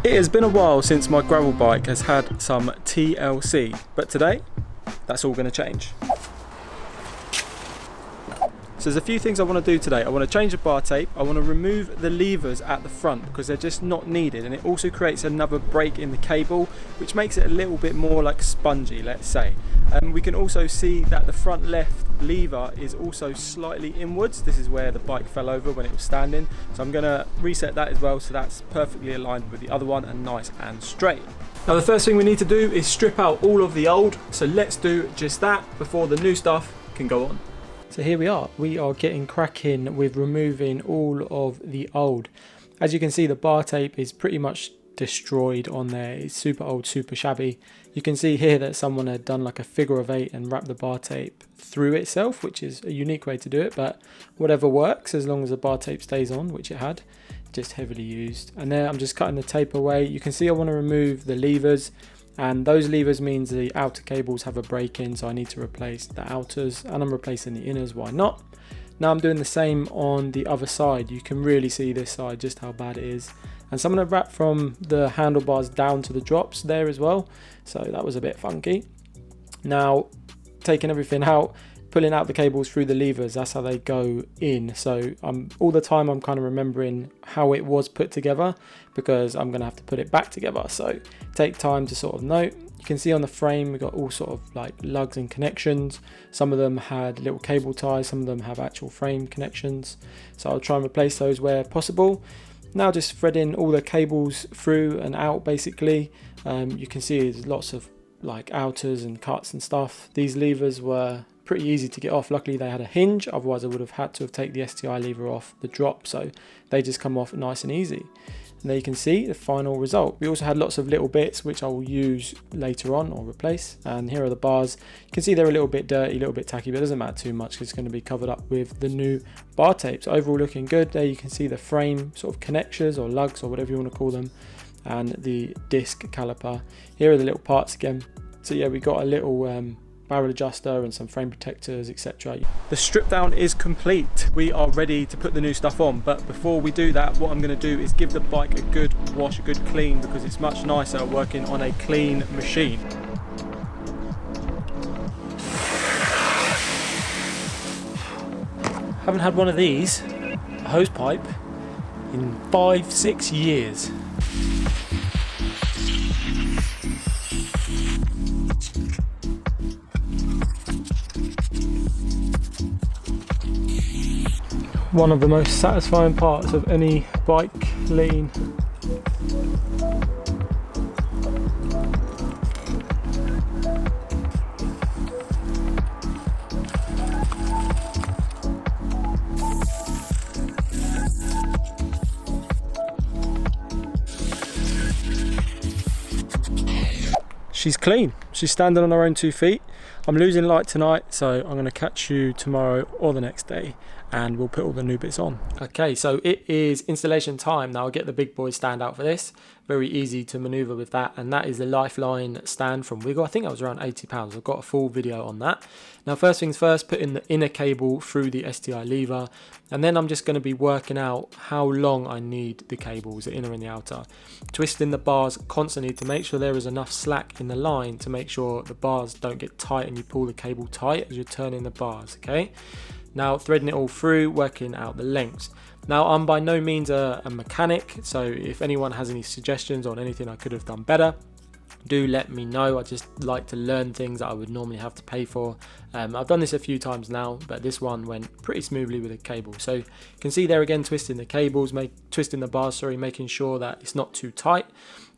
It has been a while since my gravel bike has had some TLC, but today, that's all going to change. So there's a few things I want to do today. I want to change the bar tape, I want to remove the levers at the front because they're just not needed, and it also creates another break in the cable which makes it a little bit more like spongy, let's say. We can also see that the front left lever is also slightly inwards. This is where the bike fell over when it was standing, so I'm going to reset that as well so that's perfectly aligned with the other one and nice and straight. Now the first thing we need to do is strip out all of the old, so let's do just that before the new stuff can go on. So here we are getting cracking with removing all of the old. As you can see, the bar tape is pretty much destroyed on there. It's super old, super shabby. You can see here that someone had done like a figure of 8 and wrapped the bar tape through itself, which is a unique way to do it, but whatever works as long as the bar tape stays on, which it had, just heavily used. And there I'm just cutting the tape away. You can see I want to remove the levers, and those levers means the outer cables have a break in, so I need to replace the outers, and I'm replacing the inners, why not? Now I'm doing the same on the other side. You can really see this side just how bad it is, and some of the wrap from the handlebars down to the drops there as well, so that was a bit funky. Now taking everything out, pulling out the cables through the levers, that's how they go in. So all the time I'm kind of remembering how it was put together because I'm gonna have to put it back together, so take time to sort of note. You can see on the frame we've got all sort of like lugs and connections. Some of them had little cable ties, some of them have actual frame connections, so I'll try and replace those where possible. Now just threading all the cables through and out basically. You can see there's lots of like outers and cuts and stuff. These levers were pretty easy to get off. Luckily they had a hinge, otherwise I would have had to have taken the STI lever off the drop, so they just come off nice and easy. And there you can see the final result. We also had lots of little bits which I will use later on or replace, and here are the bars. You can see they're a little bit dirty, a little bit tacky, but it doesn't matter too much because it's going to be covered up with the new bar tape. So overall looking good. There you can see the frame sort of connectors or lugs or whatever you want to call them, and the disc caliper. Here are the little parts again. So yeah, we got a little barrel adjuster and some frame protectors, etc. The strip down is complete. We are ready to put the new stuff on, but before we do that, what I'm going to do is give the bike a good wash, a good clean, because it's much nicer working on a clean machine. Haven't had one of these, a hose pipe, in 5-6 years. One of the most satisfying parts of any bike clean. She's clean. She's standing on her own 2 feet. I'm losing light tonight, so I'm going to catch you tomorrow or the next day and we'll put all the new bits on. Okay, so it is installation time. Now I'll get the big boy stand out for this. Very easy to maneuver with that, and that is the Lifeline stand from Wiggle. I think that was around £80. I've got a full video on that. Now first things first, putting the inner cable through the STI lever, and then I'm just going to be working out how long I need the cables, the inner and the outer. Twisting the bars constantly to make sure there is enough slack in the line to make sure the bars don't get tight and you pull the cable tight as you're turning the bars, okay? Now threading it all through, working out the lengths. Now I'm by no means a mechanic, so if anyone has any suggestions on anything I could have done better, do let me know. I just like to learn things that I would normally have to pay for. I've done this a few times now, but this one went pretty smoothly with the cable. So you can see there again, twisting the cables, twisting the bars, making sure that it's not too tight.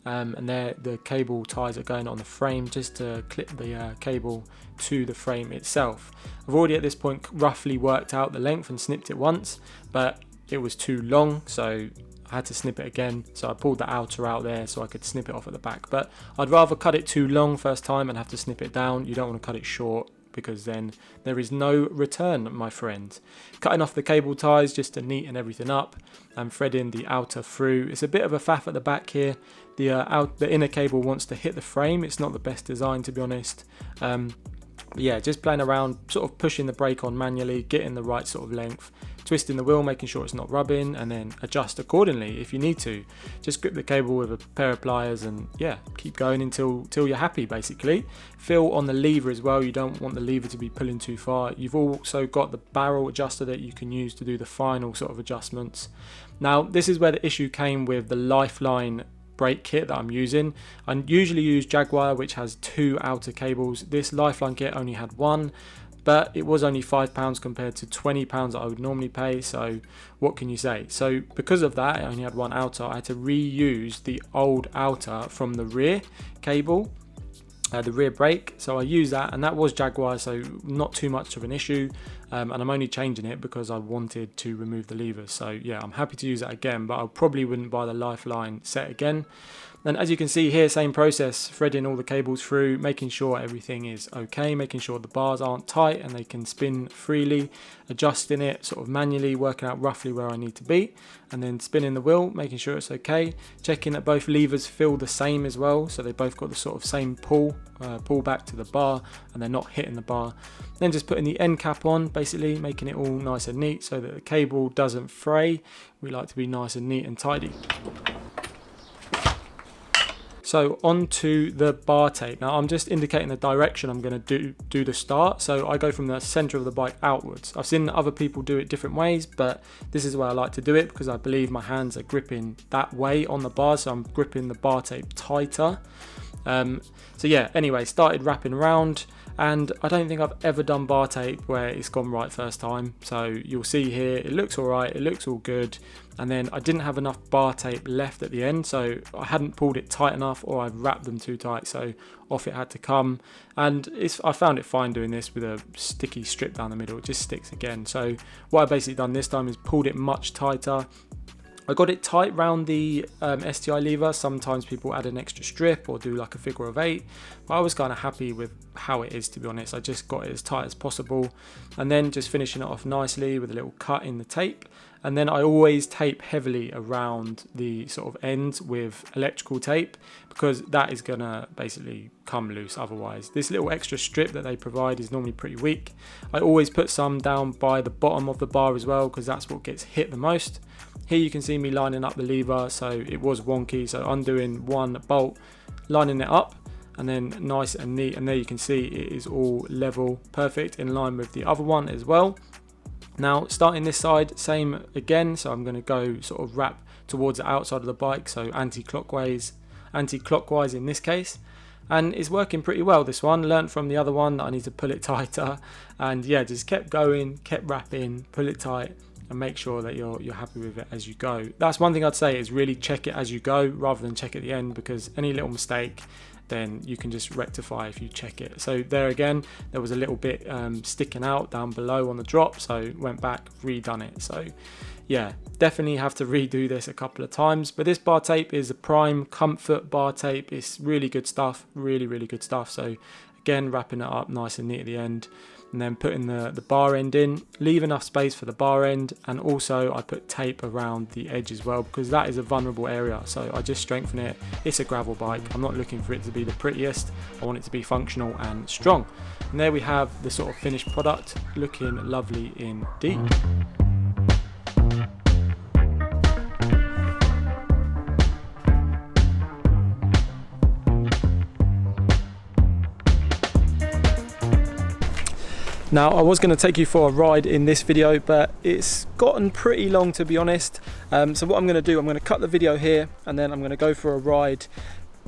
And there the cable ties are going on the frame just to clip the cable to the frame itself. I've already at this point roughly worked out the length and snipped it once, but it was too long, so I had to snip it again. So I pulled the outer out there so I could snip it off at the back, but I'd rather cut it too long first time and have to snip it down. You don't want to cut it short because then there is no return, my friend. Cutting off the cable ties just to neaten everything up and threading the outer through. It's a bit of a faff at the back here. The inner cable wants to hit the frame. It's not the best design, to be honest. But yeah, just playing around, sort of pushing the brake on manually, getting the right sort of length, twisting the wheel, making sure it's not rubbing, and then adjust accordingly if you need to. Just grip the cable with a pair of pliers and yeah, keep going until you're happy basically. Feel on the lever as well, you don't want the lever to be pulling too far. You've also got the barrel adjuster that you can use to do the final sort of adjustments. Now this is where the issue came with the Lifeline brake kit that I'm using. I usually use Jagwire, which has 2 outer cables. This Lifeline kit only had 1, but it was only £5 compared to £20 that I would normally pay, so what can you say? So because of that, it only had 1 outer. I had to reuse the old outer from the rear cable, the rear brake, so I used that, and that was Jagwire, so not too much of an issue. And I'm only changing it because I wanted to remove the levers. So yeah, I'm happy to use that again, but I probably wouldn't buy the Lifeline set again. And as you can see here, same process, threading all the cables through, making sure everything is okay, making sure the bars aren't tight and they can spin freely, adjusting it sort of manually, working out roughly where I need to be, and then spinning the wheel, making sure it's okay, checking that both levers feel the same as well, so they both got the sort of same pull back to the bar and they're not hitting the bar. Then just putting the end cap on, basically making it all nice and neat so that the cable doesn't fray. We like to be nice and neat and tidy. So onto the bar tape. Now I'm just indicating the direction I'm going to do the start. So I go from the center of the bike outwards. I've seen other people do it different ways, but this is where I like to do it because I believe my hands are gripping that way on the bar, so I'm gripping the bar tape tighter. So yeah, anyway, started wrapping around, and I don't think I've ever done bar tape where it's gone right first time. So you'll see here, it looks all right, it looks all good, and then I didn't have enough bar tape left at the end, so I hadn't pulled it tight enough, or I've wrapped them too tight, so off it had to come. And I found it fine doing this with a sticky strip down the middle, it just sticks again. So what I've basically done this time is pulled it much tighter. I got it tight round the STI lever. Sometimes people add an extra strip or do like a figure of 8, but I was kind of happy with how it is, to be honest. I just got it as tight as possible, and then just finishing it off nicely with a little cut in the tape. And then I always tape heavily around the sort of ends with electrical tape, because that is gonna basically come loose otherwise. This little extra strip that they provide is normally pretty weak. I always put some down by the bottom of the bar as well, because that's what gets hit the most. Here you can see me lining up the lever, so it was wonky, so undoing one bolt, lining it up, and then nice and neat, and there you can see it is all level, perfect, in line with the other one as well. Now starting this side, same again, so I'm going to go sort of wrap towards the outside of the bike, so anti-clockwise in this case, and it's working pretty well. This one, learnt from the other one that I need to pull it tighter, and yeah, just kept going, kept wrapping, pull it tight, and make sure that you're happy with it as you go. That's one thing I'd say, is really check it as you go rather than check at the end, because any little mistake, then you can just rectify if you check it. So there again, there was a little bit sticking out down below on the drop, so went back, redone it. So yeah, definitely have to redo this a couple of times. But this bar tape is a Prime Comfort bar tape. It's really good stuff, really good stuff. So again, wrapping it up nice and neat at the end, and then putting the bar end in, leave enough space for the bar end, and also I put tape around the edge as well, because that is a vulnerable area, so I just strengthen it. It's a gravel bike, I'm not looking for it to be the prettiest, I want it to be functional and strong. And there we have the sort of finished product, looking lovely indeed. Now I was going to take you for a ride in this video, but it's gotten pretty long, to be honest. So what I'm going to do, I'm going to cut the video here, and then I'm going to go for a ride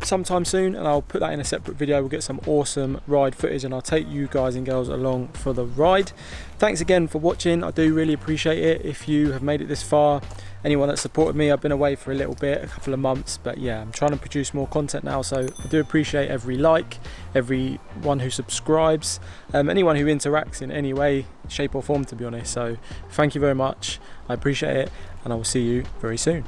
sometime soon, and I'll put that in a separate video. We'll get some awesome ride footage, and I'll take you guys and girls along for the ride. Thanks again for watching, I do really appreciate it. If you have made it this far, anyone that supported me, I've been away for a little bit, a couple of months, but yeah, I'm trying to produce more content now, so I do appreciate every like, everyone who subscribes, anyone who interacts in any way, shape or form, to be honest. So thank you very much, I appreciate it, and I will see you very soon.